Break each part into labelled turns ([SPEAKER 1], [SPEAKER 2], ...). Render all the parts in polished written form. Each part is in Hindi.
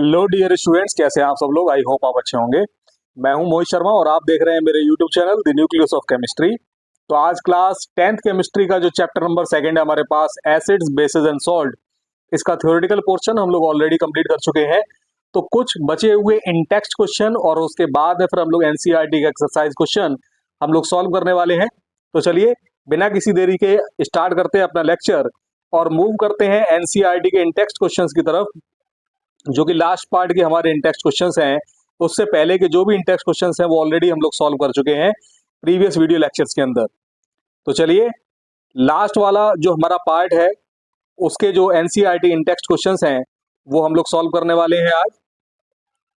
[SPEAKER 1] हेलो डियर स्टूडेंट्स, कैसे हैं आप सब लोग। आई होप आप अच्छे होंगे। मैं हूं मोहित शर्मा और आप देख रहे हैं मेरे YouTube channel the nucleus of chemistry. तो आज क्लास 10th केमिस्ट्री का जो चैप्टर नंबर 2 है हमारे पास, एसिड्स बेसिस एंड सॉल्ट, इसका थ्योरेटिकल पोर्शन हम लोग ऑलरेडी कंप्लीट कर चुके हैं। तो कुछ बचे हुए इन टेक्स्ट क्वेश्चन और उसके बाद में फिर हम लोग एनसीईआरटी का एक्सरसाइज क्वेश्चन हम लोग सॉल्व करने वाले हैं। तो चलिए बिना किसी देरी के स्टार्ट करते हैं अपना लेक्चर और मूव करते हैं एनसीईआरटी के इन टेक्स्ट क्वेश्चन की तरफ, जो कि लास्ट पार्ट के हमारे इंटेक्स्ट क्वेश्चंस हैं। उससे पहले के जो भी इंटेक्स्ट क्वेश्चंस हैं वो ऑलरेडी हम लोग सॉल्व कर चुके हैं प्रीवियस वीडियो लेक्चर्स के अंदर। तो चलिए लास्ट वाला जो हमारा पार्ट है उसके जो एनसीईआरटी इंटेक्स्ट क्वेश्चंस हैं वो हम लोग सॉल्व करने वाले हैं आज।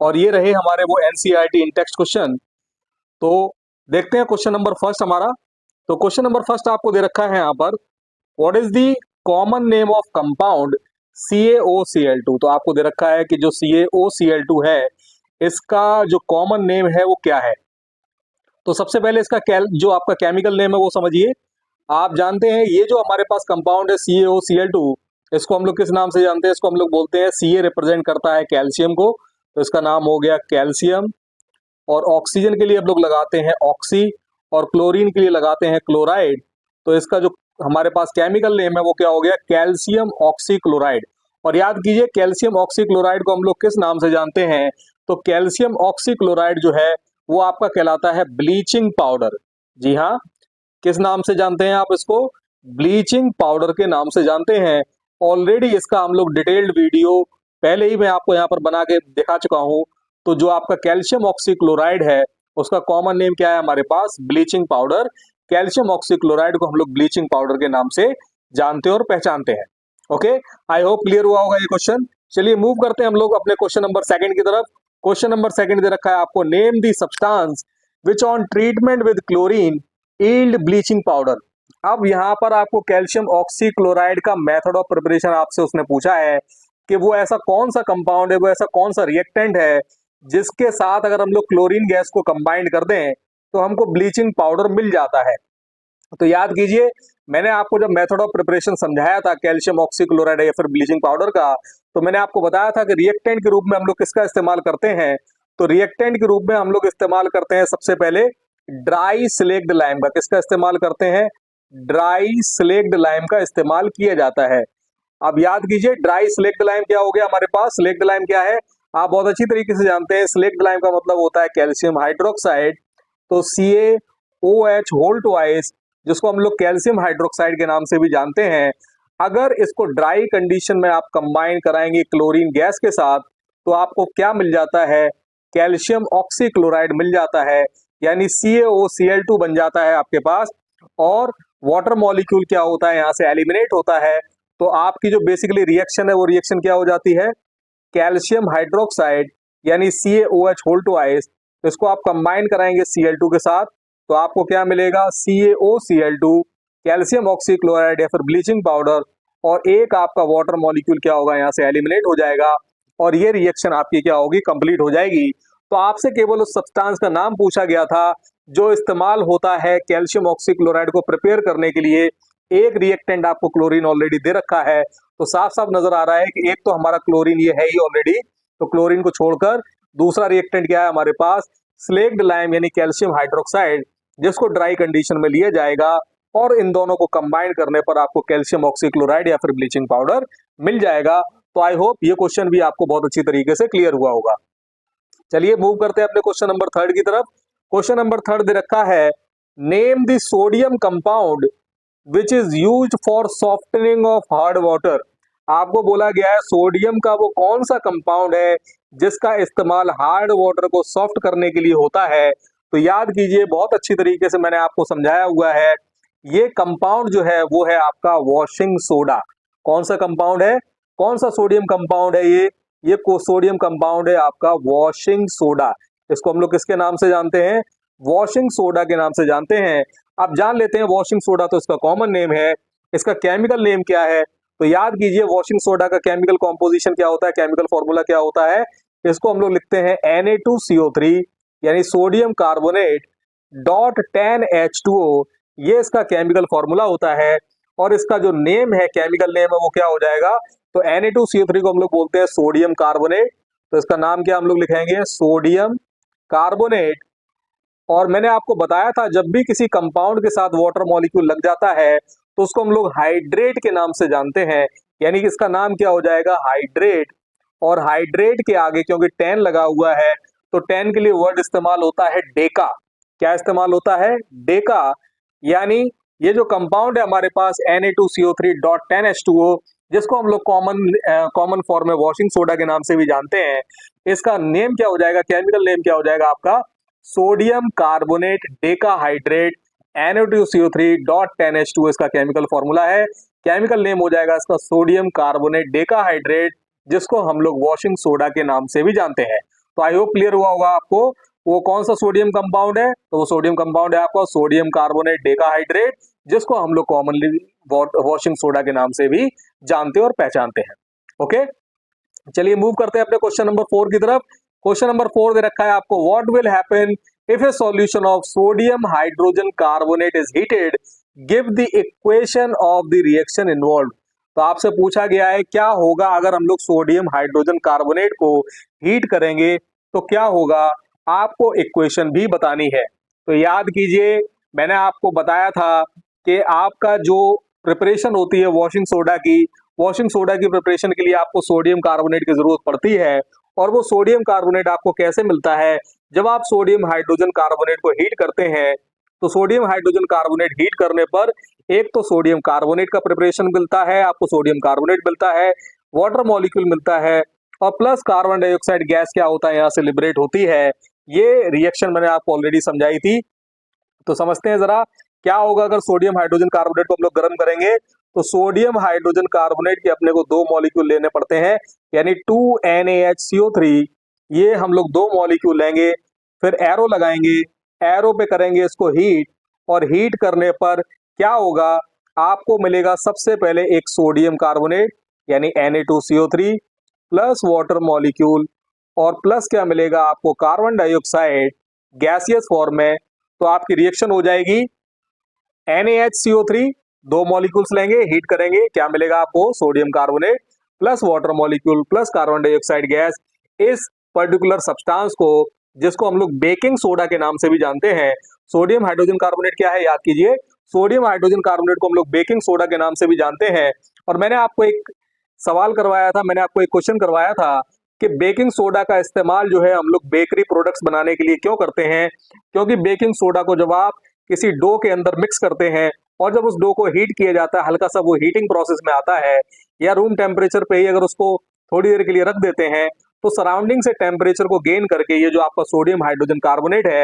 [SPEAKER 1] और ये रहे हमारे वो एनसीईआरटी इंटेक्स्ट क्वेश्चन। तो देखते हैं क्वेश्चन नंबर फर्स्ट हमारा। तो क्वेश्चन नंबर फर्स्ट आपको दे रखा है यहाँ पर, what is the common name of compound CaOCl2। तो आपको दे रखा है कि जो CaOCl2 है इसका जो कॉमन नेम है वो क्या है। तो सबसे पहले इसका जो आपका केमिकल नेम है वो समझिए। आप जानते हैं ये जो हमारे पास कंपाउंड है CaOCl2, इसको हम लोग किस नाम से जानते हैं। इसको हम लोग बोलते हैं, Ca रिप्रेजेंट करता है कैल्शियम को, तो इसका नाम हो गया कैल्शियम। और ऑक्सीजन के लिए हम लोग लगाते हैं ऑक्सी, और क्लोरीन के लिए लगाते हैं क्लोराइड। तो इसका जो हमारे पास केमिकल नेम है वो क्या हो गया, कैल्शियम ऑक्सीक्लोराइड। और याद कीजिए कैल्शियम ऑक्सीक्लोराइड को हम लोग किस नाम से जानते हैं। तो कैल्शियम ऑक्सीक्लोराइड जो है वो आपका कहलाता है ब्लीचिंग पाउडर। जी हाँ, किस नाम से जानते हैं आप इसको, ब्लीचिंग पाउडर के नाम से जानते हैं। ऑलरेडी इसका हम लोग डिटेल्ड वीडियो पहले ही मैं आपको यहाँ पर बना के दिखा चुका हूँ। तो जो आपका कैल्शियम ऑक्सीक्लोराइड है उसका कॉमन नेम क्या है हमारे पास, ब्लीचिंग पाउडर। कैल्शियम ऑक्सीक्लोराइड को हम लोग ब्लीचिंग पाउडर के नाम से जानते और पहचानते हैं। ओके, आई होप क्लियर हुआ होगा ये क्वेश्चन। चलिए मूव करते हैं हम लोग अपने क्वेश्चन नंबर 2 की तरफ। क्वेश्चन नंबर 2 दे रखा है आपको, name the substance which on treatment with chlorine yield bleaching powder. अब यहाँ पर आपको कैल्शियम ऑक्सीक्लोराइड का मेथड ऑफ प्रिपरेशन आपसे उसने पूछा है कि वो ऐसा कौन सा कंपाउंड है, वो ऐसा कौन सा रिएक्टेंट है जिसके साथ अगर हम लोग क्लोरीन गैस को कंबाइंड कर दें तो हमको ब्लीचिंग पाउडर मिल जाता है। तो याद कीजिए मैंने आपको जब मेथड ऑफ प्रिपरेशन समझाया था कैल्शियम ऑक्सीक्लोराइड या फिर ब्लीचिंग पाउडर का, तो मैंने आपको बताया था कि रिएक्टेंट के रूप में हम लोग किसका इस्तेमाल करते हैं। तो रिएक्टेंट के रूप में हम लोग इस्तेमाल करते हैं सबसे पहले ड्राई स्लेक्ड लाइम का। किसका इस्तेमाल करते हैं, ड्राई स्लेक्ड लाइम का इस्तेमाल किया जाता है। अब याद कीजिए ड्राई स्लेक्ड लाइम क्या हो गया हमारे पास, स्लेक्ड लाइम क्या है आप बहुत अच्छी तरीके से जानते हैं। स्लेक्ड लाइम का मतलब होता है कैल्शियम हाइड्रोक्साइड। तो CaOH होल ट्वाइस, जिसको हम लोग कैल्शियम हाइड्रोक्साइड के नाम से भी जानते हैं, अगर इसको ड्राई कंडीशन में आप कंबाइन कराएंगे क्लोरीन गैस के साथ तो आपको क्या मिल जाता है, कैल्शियम ऑक्सीक्लोराइड मिल जाता है, यानी CaOCl2 बन जाता है आपके पास। और वाटर मॉलिक्यूल क्या होता है यहाँ से एलिमिनेट होता है। तो आपकी जो बेसिकली रिएक्शन है वो रिएक्शन क्या हो जाती है, कैल्शियम हाइड्रोक्साइड यानी CaOH होल ट्वाइस, इसको आप कंबाइन कराएंगे Cl2 के साथ तो आपको क्या मिलेगा, CaOCl2, कैल्शियम ऑक्सीक्लोराइड या फिर ब्लीचिंग पाउडर, और एक आपका वाटर मॉलिक्यूल क्या होगा यहाँ से एलिमिनेट हो जाएगा और ये रिएक्शन आपकी क्या होगी, कंप्लीट हो जाएगी। तो आपसे केवल उस सब्सटेंस का नाम पूछा गया था जो इस्तेमाल होता है कैल्शियम ऑक्सीक्लोराइड को प्रिपेयर करने के लिए। एक रिएक्टेंट आपको क्लोरीन ऑलरेडी दे रखा है, तो साफ साफ नजर आ रहा है कि एक तो हमारा क्लोरीन ये है ही ऑलरेडी, तो क्लोरीन को छोड़कर दूसरा रिएक्टेंट क्या है हमारे पास, स्लेक्ड लाइम यानी कैल्शियम हाइड्रोक्साइड, जिसको ड्राई कंडीशन में लिया जाएगा और इन दोनों को कंबाइन करने पर आपको कैल्शियम ऑक्सीक्लोराइड या फिर ब्लीचिंग पाउडर मिल जाएगा। तो आई होप ये क्वेश्चन भी आपको बहुत अच्छी तरीके से क्लियर हुआ होगा। चलिए मूव करते हैं अपने क्वेश्चन नंबर 3 की तरफ। क्वेश्चन नंबर 3 दे रखा है, name the sodium compound which is used for softening of hard water. आपको बोला गया है सोडियम का वो कौन सा कंपाउंड है जिसका इस्तेमाल हार्ड वाटर को सॉफ्ट करने के लिए होता है। तो याद कीजिए बहुत अच्छी तरीके से मैंने आपको समझाया हुआ है, ये कंपाउंड जो है वो है आपका वॉशिंग सोडा। कौन सा कंपाउंड है, कौन सा सोडियम कंपाउंड है ये सोडियम कंपाउंड है आपका वॉशिंग सोडा। इसको हम लोग किसके नाम से जानते हैं, वॉशिंग सोडा के नाम से जानते हैं। अब जान लेते हैं वॉशिंग सोडा तो इसका कॉमन नेम है, इसका केमिकल नेम क्या है। तो याद कीजिए वॉशिंग सोडा का केमिकल कॉम्पोजिशन क्या होता है, केमिकल फॉर्मूला क्या होता है, इसको हम लोग लिखते हैं Na2CO3 यानी सोडियम कार्बोनेट डॉट 10H2O, ये इसका केमिकल फॉर्मूला होता है। और इसका जो नेम है, केमिकल नेम है वो क्या हो जाएगा, तो Na2CO3 को हम लोग बोलते हैं सोडियम कार्बोनेट। तो इसका नाम क्या हम लोग लिखेंगे, सोडियम कार्बोनेट। और मैंने आपको बताया था जब भी किसी कंपाउंड के साथ वाटर मॉलिक्यूल लग जाता है तो उसको हम लोग हाइड्रेट के नाम से जानते हैं, यानी कि इसका नाम क्या हो जाएगा, हाइड्रेट। और हाइड्रेट के आगे क्योंकि 10 लगा हुआ है तो 10 के लिए वर्ड इस्तेमाल होता है डेका। क्या इस्तेमाल होता है, डेका। यानी ये जो कंपाउंड है हमारे पास Na2CO3.10H2O, जिसको हम लोग कॉमन फॉर्म में वॉशिंग सोडा के नाम से भी जानते हैं, इसका नेम क्या हो जाएगा, केमिकल नेम क्या हो जाएगा आपका, सोडियम कार्बोनेट डेकाहाइड्रेट Na2CO3.10H2O इसका केमिकल फॉर्मूला है। केमिकल नेम हो जाएगा इसका सोडियम कार्बोनेट डेकाहाइड्रेट, जिसको हम लोग वॉशिंग सोडा के नाम से भी जानते हैं। तो आई होप क्लियर हुआ होगा आपको वो कौन सा सोडियम कंपाउंड है। तो वो सोडियम कंपाउंड है आपका सोडियम कार्बोनेट डेकाहाइड्रेट, जिसको हम लोग कॉमनली वॉशिंग सोडा के नाम से भी जानते और पहचानते हैं। ओके, चलिए मूव करते हैं अपने क्वेश्चन नंबर 4 की तरफ। क्वेश्चन नंबर 4 दे रखा है आपको, what will happen if A solution of sodium hydrogen carbonate is heated, give the equation of the reaction involve. तो आपसे पूछा गया है क्या होगा अगर हम लोग सोडियम हाइड्रोजन कार्बोनेट को हीट करेंगे तो क्या होगा, आपको इक्वेशन भी बतानी है। तो याद कीजिए मैंने आपको बताया था कि आपका जो प्रिपरेशन होती है वॉशिंग सोडा की, वॉशिंग सोडा की प्रिपरेशन के लिए आपको सोडियम कार्बोनेट की जरूरत पड़ती है। और वो सोडियम कार्बोनेट आपको कैसे मिलता है, जब आप सोडियम हाइड्रोजन कार्बोनेट को हीट करते हैं तो सोडियम हाइड्रोजन कार्बोनेट हीट करने पर एक तो सोडियम कार्बोनेट का प्रिपरेशन मिलता है, आपको सोडियम कार्बोनेट मिलता है, वाटर मॉलिक्यूल मिलता है, और प्लस कार्बन डाइऑक्साइड गैस क्या होता है यहाँ से लिबरेट होती है। ये रिएक्शन मैंने आपको ऑलरेडी समझाई थी। तो समझते हैं जरा क्या होगा अगर सोडियम हाइड्रोजन कार्बोनेट को हम लोग गर्म करेंगे। तो सोडियम हाइड्रोजन कार्बोनेट के अपने को 2 मॉलिक्यूल लेने पड़ते हैं, यानी 2NaHCO3। ये हम लोग 2 मॉलिक्यूल लेंगे, फिर एरो लगाएंगे, एरो पे करेंगे इसको हीट, और हीट करने पर क्या होगा, आपको मिलेगा सबसे पहले एक सोडियम कार्बोनेट यानी Na2CO3 प्लस वाटर मॉलिक्यूल, और प्लस क्या मिलेगा आपको, कार्बन डाइऑक्साइड गैसियस फॉर्म में। तो आपकी रिएक्शन हो जाएगी NaHCO3, 2 मॉलिक्यूल्स लेंगे, हीट करेंगे, क्या मिलेगा आपको, sodium carbonate plus water molecule plus carbon dioxide gas. इस पर्टिकुलर सब्सटेंस को, जिसको हम लोग बेकिंग सोडा के नाम से भी जानते हैं, सोडियम हाइड्रोजन कार्बोनेट क्या है याद कीजिए, सोडियम हाइड्रोजन कार्बोनेट को हम लोग बेकिंग सोडा के नाम से भी जानते हैं। और मैंने आपको एक सवाल करवाया था, मैंने आपको एक क्वेश्चन करवाया था कि बेकिंग सोडा का इस्तेमाल जो है हम लोग बेकरी प्रोडक्ट्स बनाने के लिए क्यों करते हैं, क्योंकि बेकिंग सोडा को जब आप किसी डो के अंदर मिक्स करते हैं और जब उस डो को हीट किया जाता है, हल्का सा वो हीटिंग प्रोसेस में आता है, या रूम टेम्परेचर पे ही अगर उसको थोड़ी देर के लिए रख देते हैं तो सराउंडिंग से टेम्परेचर को गेन करके ये जो आपका सोडियम हाइड्रोजन कार्बोनेट है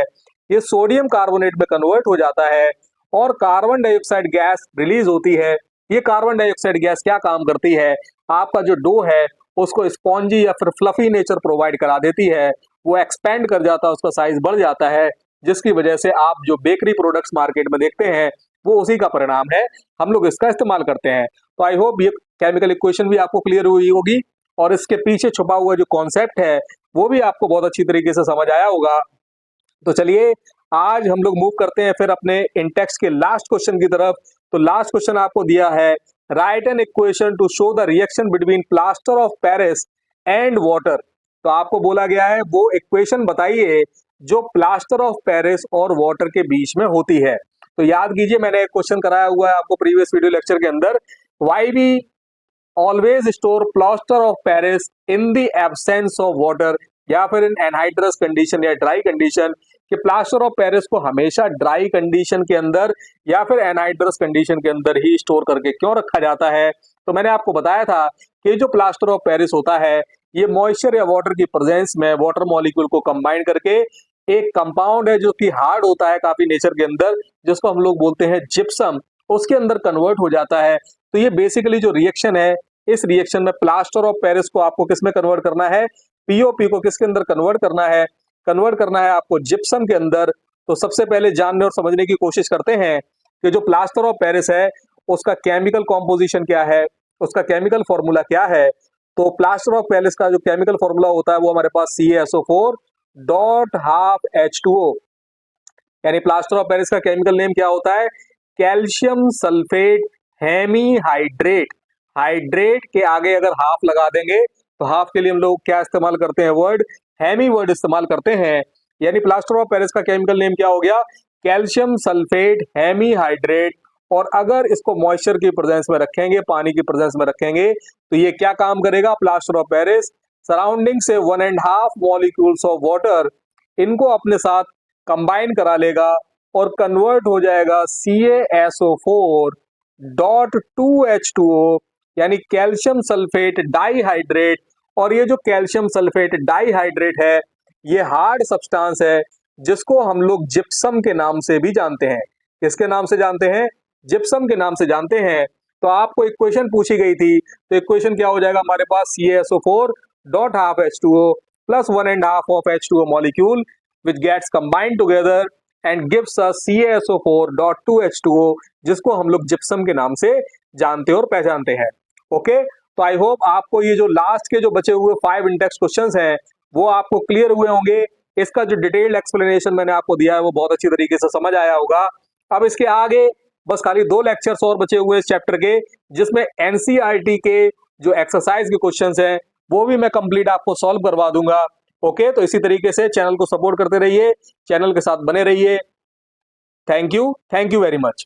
[SPEAKER 1] ये सोडियम कार्बोनेट में कन्वर्ट हो जाता है और कार्बन डाइऑक्साइड गैस रिलीज होती है। ये कार्बन डाइऑक्साइड गैस क्या काम करती है, आपका जो डो है उसको स्पॉन्जी या फिर फ्लफी नेचर प्रोवाइड करा देती है, वो एक्सपेंड कर जाता है, उसका साइज बढ़ जाता है, जिसकी वजह से आप जो बेकरी प्रोडक्ट्स मार्केट में देखते हैं वो उसी का परिणाम है, हम लोग इसका इस्तेमाल करते हैं। तो आई होप ये केमिकल इक्वेशन भी आपको क्लियर हुई होगी और इसके पीछे छुपा हुआ जो कॉन्सेप्ट है वो भी आपको बहुत अच्छी तरीके से समझ आया होगा। तो चलिए आज हम लोग मूव करते हैं फिर अपने इन टेक्स्ट के लास्ट क्वेश्चन की तरफ। तो लास्ट क्वेश्चन आपको दिया है, right an equation two show the reaction between plaster of Paris and water. तो आपको बोला गया है वो इक्वेशन बताइए जो प्लास्टर ऑफ पेरिस और वाटर के बीच में होती है। तो याद कीजिए मैंने एक क्वेश्चन कराया हुआ है आपको प्रीवियस वीडियो लेक्चर के अंदर, why we always store plaster of Paris in the absence of water, या फिर इन एनहाइड्रस कंडीशन या ड्राई कंडीशन, कि प्लास्टर ऑफ पेरिस को हमेशा ड्राई कंडीशन के अंदर या फिर एनहाइड्रस कंडीशन के अंदर ही स्टोर करके क्यों रखा जाता है। तो मैंने आपको बताया था कि जो प्लास्टर ऑफ पेरिस होता है ये मॉइस्चर या वाटर की प्रेजेंस में वाटर मॉलिक्यूल को कंबाइन करके एक कंपाउंड है जो कि हार्ड होता है काफी नेचर के अंदर, जिसको हम लोग बोलते हैं जिप्सम, उसके अंदर कन्वर्ट हो जाता है। तो ये बेसिकली जो रिएक्शन है, इस रिएक्शन में प्लास्टर ऑफ पेरिस को आपको किस में कन्वर्ट करना है, पीओपी को किसके अंदर कन्वर्ट करना है, कन्वर्ट करना है आपको जिप्सम के अंदर। तो सबसे पहले जानने और समझने की कोशिश करते हैं कि जो प्लास्टर ऑफ पेरिस है उसका केमिकल कॉम्पोजिशन क्या है, उसका केमिकल फॉर्मूला क्या है। तो प्लास्टर ऑफ पेरिस का जो केमिकल फॉर्मूला होता है वो हमारे पास CaSO4 डॉट हाफ H2O, यानी प्लास्टर ऑफ पेरिस का केमिकल नेम क्या होता है, calcium sulphate hemihydrate. Hydrate के आगे अगर हाफ लगा देंगे तो हाफ के लिए हम लोग क्या इस्तेमाल करते हैं, वर्ड हेमी वर्ड इस्तेमाल करते हैं। यानी प्लास्टर ऑफ पेरिस का केमिकल नेम क्या हो गया, कैल्शियम सल्फेट हेमी हाइड्रेट। और अगर इसको मॉइस्चर की प्रेजेंस में रखेंगे, पानी की प्रेजेंस में रखेंगे, तो ये क्या काम करेगा, प्लास्टर ऑफ पेरिस सराउंडिंग से 1.5 मॉलिक्यूल्स ऑफ वाटर इनको अपने साथ कंबाइन करा लेगा और कन्वर्ट हो जाएगा CaSO4 डॉट 2H2O, यानी कैल्शियम सल्फेट डाइहाइड्रेट। और ये जो कैल्शियम सल्फेट डाइहाइड्रेट है, ये हार्ड सब्सटेंस है जिसको हम लोग जिप्सम के नाम से भी जानते हैं। किसके नाम से जानते हैं, जिप्सम के नाम से जानते हैं। तो आपको इक्वेशन पूछी गई थी, तो इक्वेशन क्या हो जाएगा हमारे पास, CaSO4 dot half H2O plus 1.5 of H2O molecule which gets combined together and gives us CaSO4.2H2O, जिसको हम लोग जिप्सम के नाम से जानते और पहचानते हैं। ओके, तो आई होप आपको ये जो लास्ट के जो बचे हुए 5 इंटेक्स क्वेश्चंस हैं वो आपको क्लियर हुए होंगे। इसका जो डिटेल्ड एक्सप्लेनेशन मैंने आपको दिया है वो बहुत अच्छी तरीके से समझ आया होगा। अब इसके आगे बस खाली 2 लेक्चर्स और बचे हुए इस चैप्टर के, जिसमें NCERT के जो एक्सरसाइज के क्वेश्चंस हैं वो भी मैं कंप्लीट आपको सॉल्व करवा दूंगा। ओके, तो इसी तरीके से चैनल को सपोर्ट करते रहिए, चैनल के साथ बने रहिए। Thank you very much.